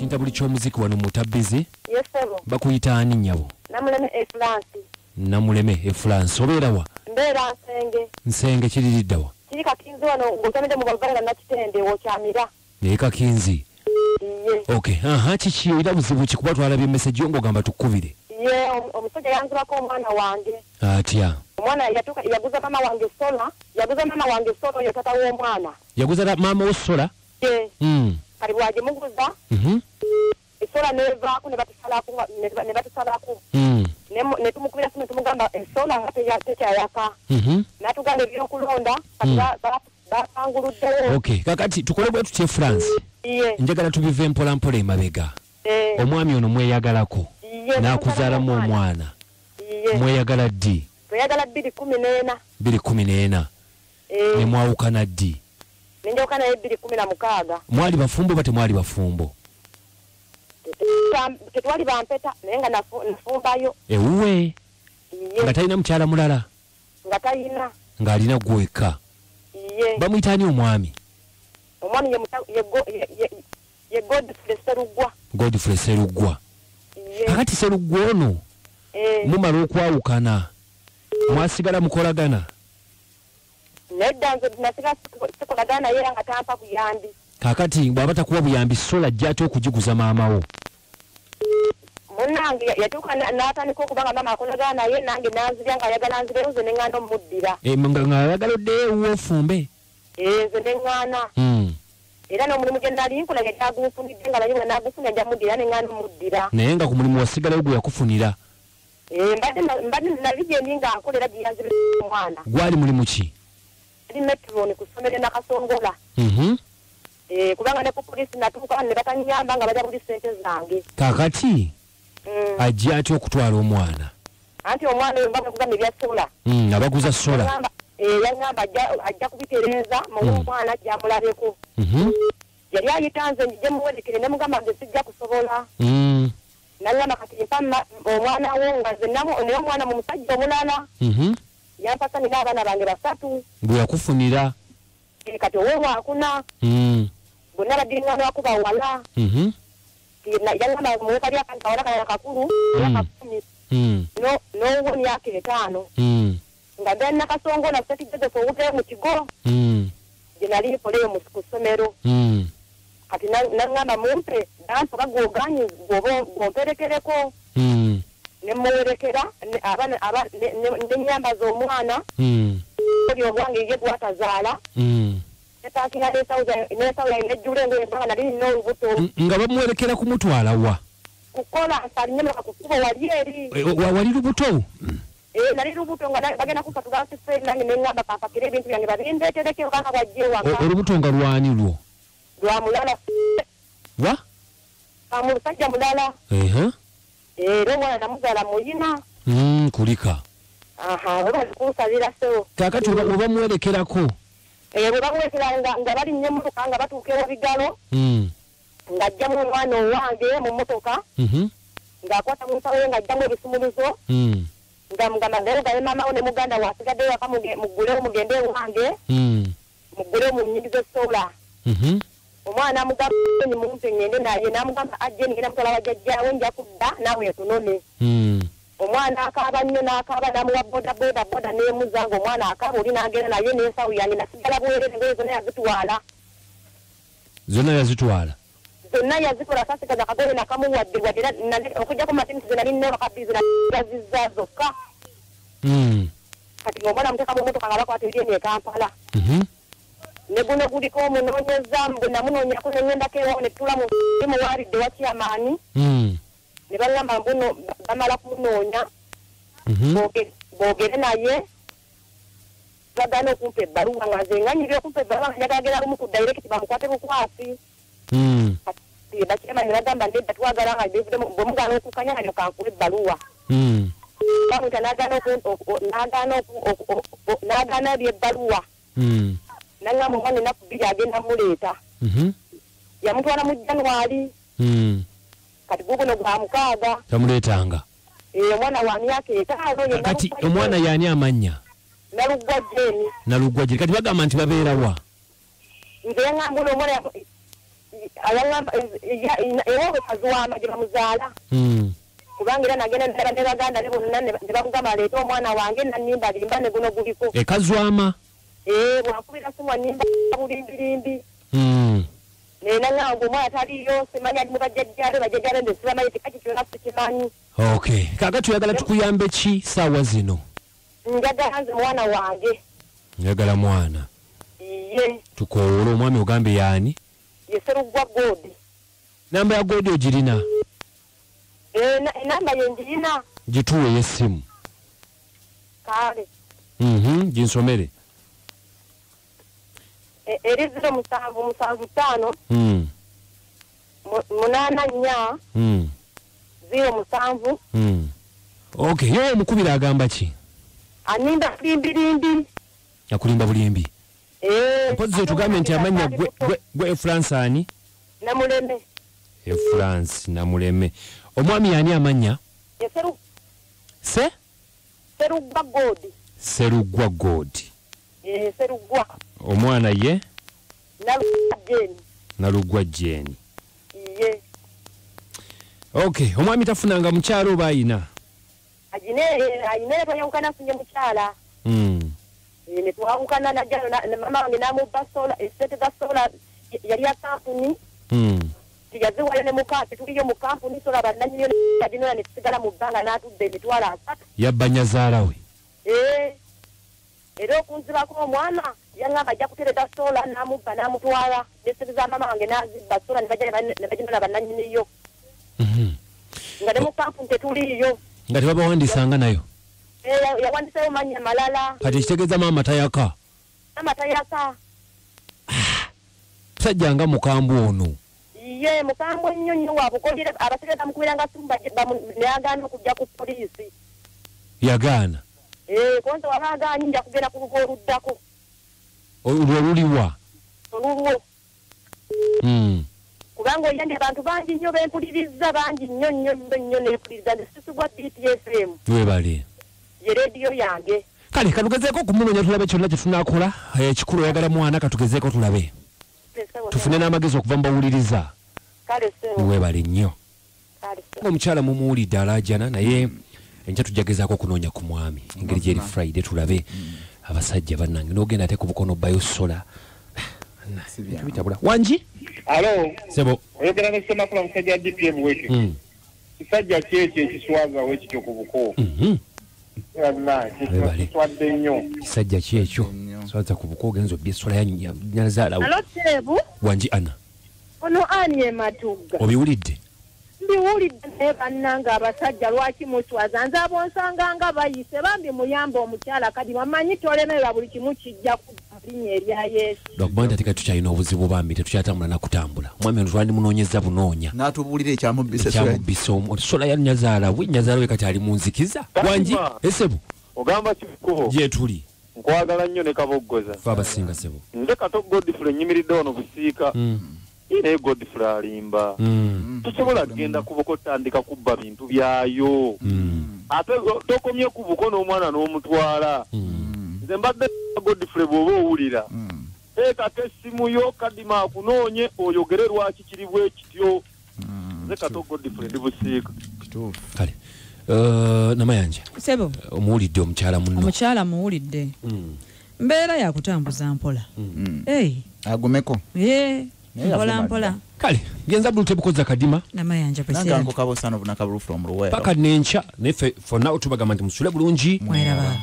ekintabuli ky'omuziki wano mutabbizi. Yes sir. Bakuyita ani nnyabo? Namuleme France. Namuleme France. Obeera wa? Mbeera Nsenge. Nsenge kiriridda wa? Kiri Kakinzi wano ng'otomedde mu Buganda Nakitende Wokyamira. Naye Kakinzi. Iye. Okay. Kiki era buzibu ki kuba twalabye message yo ng'ogamba tukkubire? Iye, omusajja yanzibako omwana wange. Atya. Omwana yaguza mama wange sola. Yaguza mama wange sola oyo tata w'omwana. Yaguza mama wo sola? Ye. Kati bwagimuguza. Esola nevaako ne batusalako. Ne tumukubira simu tumugamba esola nga tekyayaka. N'atugamba ebyokulonda bapanguluddewo. Okay, kakati tukole bwe tutye France. Njagala tubive mpola mpola emabega. Omwami ono mweyagalako. N'akuzaalamu omwana. Mweyagala ddi? Tweyagala 2014. 2014. Ne mwawukana ddi? Nenjawukana 2016. Mwali bafumbo bate mwali bafumbo? Tetwali bampeta naye nga nafumbayo. Ewuwe? Nga talina mukyala mulala? Nga talina. Ng'alina gweka? Iye. Bamuyita ani omwami? Omwami ye Godfrey Sseruggwa. Godfrey Sseruggwa. Kakati Sseruggwa ono mumala okwawukana mwasigala mukolagana? Nedda nze nasigala sikolagana naye nga tampa buyambi. Kakati bw'aba takuwa buyambi sola ajja atya okugiguza maama wo? Munnange yatuuka n'atandika okubanga maama akolagana naye nange nanzirya ng'ayagala nzireyo nze ne ŋŋanda omuddira. Ng'ayagala oddeyo ofuumbe? Nze ne ŋŋaana. Era n'omulimu gye nali nkola yali agunfunidde nga naye nga n'agufunira ajja muddira ne ŋŋanda omuddira. Naye nga ku mulimu wasigalayo gwe yakufunira? Mbadde nali gye ndi nga nkolera gye yanzibira omwana. Gwali mulimu ki? Yali metron ku ssomero Nakasongola. Kubanga ne ku poliisi natuuka ne batanyamba nga bajja buli ssente zange. Kakati ajja atya okutwala omwana? Anti omwana oyo mbaga kugamba ebya sola. Abaguza sola? Yangamba ajja kubitereeza mu omwana gy'amulabeko. Yali ayita nze njye muwerekere ne mugamba nze sijja kusobola. Nangamba kati mpa omwana wo nga nze naye omwana mu musajja omulala. Yampasa nina abaana bange 3. Bwe yakufunira? Kati oweewa akuna. Bonna baddiŋŋana wakuba wala. Yangamba muwekali akawala kaya kakulu myaka 10. N'owuwo myaka 5. Nga genda Nakasongola St. Joseph owuteyo mu kigo. Gye nali nkoleyo ku ssomero. Kati naŋŋamba mumpe nampoka gw'oganye gw'omperekereko. Ne muwerekera n'ennyambaza omwana. Oli obwange ye gwatazaala. Netaakira n'esawula nejjula engoye kubanga nali nina olubuto. Nga bamuwerekera kumutwala wa? Kukola asalinyemuka ku kkubo wali eri. Wali lubuto? Nali lubuto nga bagenda kusatula sifeeri nange ne ŋŋamba kampakira ebintu byange babindeetereke obanga bwajja ewaka. Olubuto nga lwani lwo? Lwa mulala. Wa? Musajja mulala. Era omwana namuzaala muyina. Kulika. Webazi kunsabira sewo. Kakati oba muwerekerako? Bwe bamuwerekera nga balinnya emmotoka nga batuuka ewa bigalo. Ng'ajjamu omwana owange mu mmotoka. Ng'akwata mu nsawo ye ng'ajjamu ebisumuluzo. Ng'amugamba ngaye maama wo ne muganda we asigaddeyo waka muggulewo mugende ewange. Muggulewo mu nnyingi z'essola. Omwana amugamba mumpe ngende naye n'amugamba ajje ngenda mutwala wa jjajjaawe nja kudda naawe tunone. Omwana akaaba nnyo n'akaaba n'amuwa boda n'emuza ng'omwana akaaba oli n'agenda naye n'ensawo yange nasigala bwerere engoye zonna yazitwala. Zonna yazitwala? Zonna yazikola saasigaza akagoye nakamuwadde wadde okujjako matinisi ze nali nina wakabizi yazizza zokka. Kati ng'omwana amuteeka mu mmotoka nga bakwata eri eno e Kampala. Ne guno guliko omunoonyeza bwe namunoonyako ne ŋŋendako ewawo ne tutula muwaalidde wa kyamaani. Ne bagamba mbuno bamala kumunoonya. Boogere naye bagana okumpa ebbaluwa nga nze nganyirira okumpa ebbaluwa nga njagala agenda lumu ku dayirekiti bamukwate bukwasi. Bakyama ne bagamba nedda twagala nga bwe mugaana okukanya nga nyoka nkuwa ebbaluwa. Bamwita n'agaana ebyebbaluwa. Nangamba omwana ennaku 2 agenda muleeta. Yamutwala mu January. Kati guguno gwa 6. Tamuleetanga? Omwana wa myaka 5. Kati omwana yaani amannya? Naluggwa Jeni. Naluggwa Jeni. Kati bagamba nti babeera wa? Nze ngamba omwana ayangamba ewo kazuwama gye bamuzaala kubanga era nagenda ndaba ne baganda ne bonna ne bamugamba aleeta omwana wange nanimba limba ne guno guliko ekazwama bwakubira simu nimba bulimbirimbi nena ngamba omwana taliyo simanya ali mu bajjajjabe nde sibamanyi tekaki kyona sikimanyi. Okay, kaga tuyagala tukuyambe ki saawa zino? Njagala nze mwana wange. Njagala mwana. Iye. Tukoola omwami ogambe yaani? Yeserugwa Godi. Namba ya Godi ogirina? Namba ye njirina. Gituwe y'essimu. Kale. Ginsomere. Eri 0775 8 0 Okay, yewe mukubira agamba ki? Aninda bulimbirimbi. Yakulimba bulimbi. Mpozi tugambe nti amanya gwe France ani? Namuleme. France Namuleme. Omwami yani amanya? Seru. Serugwa Godi. Serugwa Godi. Serugwa. Omwana ye? Nalugwa Jeni. Iye. Okay, omwami tafunanga mukyalo oba ayina? Ayine twayawukana funye mukyala. Ne twawukana najjalo ne mama wange n'amubba sola esente za sola yali ya kampuni. Tiyaziwayo ne mukampi tuliyo mu kampuni sola bannanyiniyo yadinola ne tusigala mu bbanga n'atudde emitwalo 3. Yabba nyazaala we? Era okunzibako omwana yangamba ajja kutereza sola n'amubba n'amutwala n'esente za mama wange n'azibba sola ne baginola bannanyiniyo. Nga ne mu kampuni tetuliyo. Nga tebabawandisanga nayo? Yawandiseyo manya malala. Kati kitegeeza maama tayaka? Maama tayaka. Sajja nga mukambwe ono? Iye mukambwe nnyo nnyo wabukolire abategeka bamukubiranga simu neyagaana okujja ku poliisi. Yagaana? Konse waba agaanyi nja kugenda ku lugo oluddako. Olwo luliwa? Olulwo. Kubanga oyambye abantu bangi nnyo bempuliriza bangi nnyo nempuliriza nesisubwa BTFM. Webale. Ye rediyo yange. Kale katugezeeko okumunonya tulabe kyonna kye tunaakola. Ekikulu oyagala mwana katugezeeko tulabe. Tufune n'amagezi okuva mu bawuliriza. Kale se. Webale nnyo. Kale se. Omukyala mumuwulidde alaajana naye enkya tujjagezaako okunoonya ku mwami. Engeri gyeri Friday tulabe abasajja bannange n'ogenda ate ku bukono bbayo sola. Wanji? Alo. Sebo. Oyogera ne Semakula musajja DPM weke. Kisajja kyekyo ekiswaza wekityo ku buko. Kiswadde nnyo. Kisajja kyekyo swaza ku buko ogenza obbye essola ya nyazaala. Alo Sebu. Wanji Ana. Ono ani Matugga. Obiwulidde? Mbiwulidde naye bannanga abasajja lwaki muswaza nze abonsanga nga bayise bambi muyamba omukyala kadi bamanyi tolemerera buli kimu kijja ku linnya erya Yesu. Lwakuba nti tukyalina obuzibu bambi tetukyatambula na kutambula. Mwami ono twali munoonyeza bunoonya. N'atubuulira ekyamubbisa sola ya nyazaala we nyazaala we kati ali mu nzikiza. Wanji Esebu. Ogamba kikubo. Gye tuli. Nkwagala nnyo ne kaboggoza. Fa abasinga Sebo. Nze Kato Godfrey nyimiridde ono busiika. Ine Godfrey alimba. Tusobola kugenda ku buko tandika kubba bintu byayo. Ate tokomye ku buko n'omwana n'omutwala. Nze mbadde Godfrey bw'oba owulira. Kate essimu yo kadima akunoonye oyogere lwaki kiri bwe kityo. Nze Kato Godfrey ndi busiika. Kale. Namayanja. Sebo. Omuwulidde omukyala munno. Omukyala muwulidde. Mbeera ya kutambuza mpola. Agumeko. Mpola. Kale, genza bulu tebukoza kadima. Namayanja pese. Nanganko kabosano bunakabulu from Ruwera. Paka nencha nefe for now tubagamba nti musule bulungi. Mweraba.